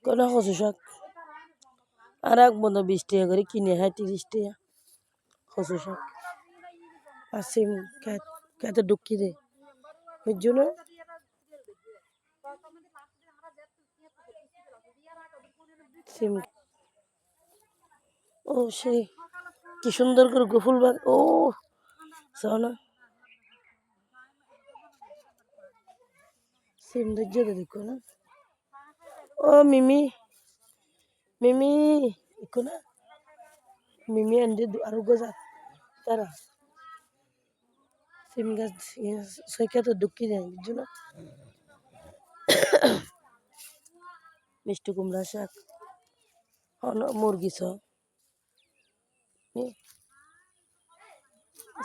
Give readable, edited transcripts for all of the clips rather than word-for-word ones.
কোনো কচু শাক আর এক বন্ধু 20 টাকা করে কিনে হয় 30 টাকা কচু শাক আর সিম খেতে ঢুকি দে বুঝছো না সিম ও সেই কি সুন্দর করে গোফুল বাগ ও শোনা সিম ধৈর্য দেখো না ও মিমি মিমি দেখো না মিমি আনতে আরো গজা তারা সিম গাছ সৈকা তো ঢুকি যায় বুঝছো না মিষ্টি কুমড়া শাক মুরগি ছ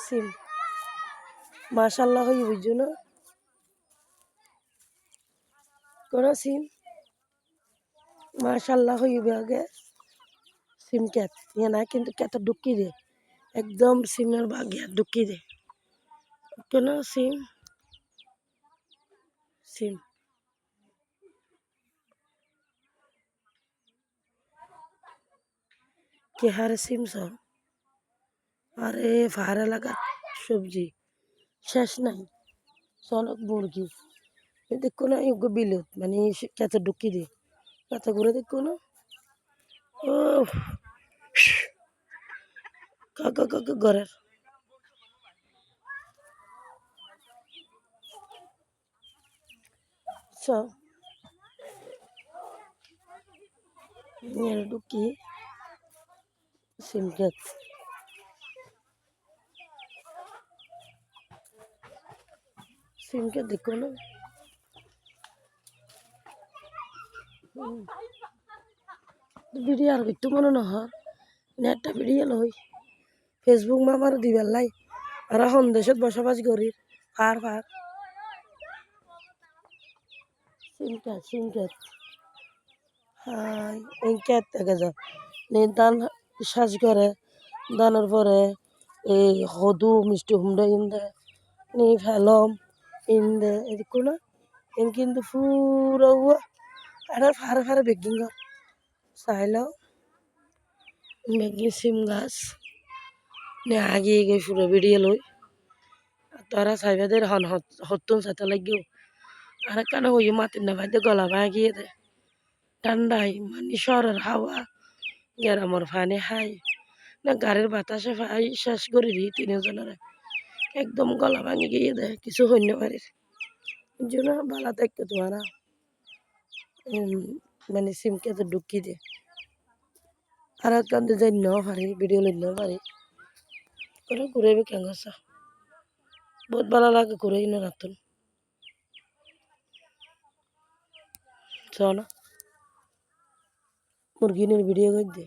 সিম মাশাল্লাহ হই বুঝছো না কোন সিম মাশাল্লাহ হইবে আগে সিম ক্যাত ইয়ে না কিন্তু ক্যাত ঢুকি দে একদম সিমের বাগিয়া ঢুকি দে কোন সিম সিম কে হারে সিম ছ আরে ফাহারে লাগা সবজি শেষ নাই সনক মুরগি দেখো না এই বিলত মানে ক্যাত ঢুকি দে ক্যাত করে দেখো না ও কাকা কাকা ঘরের সব ঢুকি সিম ক্যাত সিম ক্যাত দেখো না ভিডিও আর একটু মনে না হয় নেটটা ভিডিও লই ফেসবুক মা আমার দিবার লাই আর এখন দেশত বসবাস করি ফার ফার সিমকেট হাই এই ক্যাত দেখা যায় ধান শ্বাস করে ধানের পরে এই হদু মিষ্টি হুমড়া ইন্দে নি ফেলম ইন্দে এদিকে না এন কিন্তু পুরো আর ফারে ফারে বেগিং চাইলেও বেগিং সিম গাছ নে আগে গিয়ে পুরো বেরিয়ে লই তারা চাইবাদের হন হতুন সাথে লাগিও আর কেন হই মাটির না ভাইতে গলা ভাগিয়ে দেয় ঠান্ডায় মানে শহরের হাওয়া গ্রামের পানি খাই না গাড়ির বাতাসে খাই শেষ করে দিই তিনজনের একদম গলা ভাঙি গিয়ে দেয় কিছু হইতে পারে জন্য বালা থাকতো তোমার মানে সিমকে তো ঢুকি দে আর কান্দে যাই ন পারি ভিডিও লই ন পারি করে ঘুরে কেন বহুত ভালো লাগে ঘুরে না রাতুন চলো মুরগিনের ভিডিও করে দে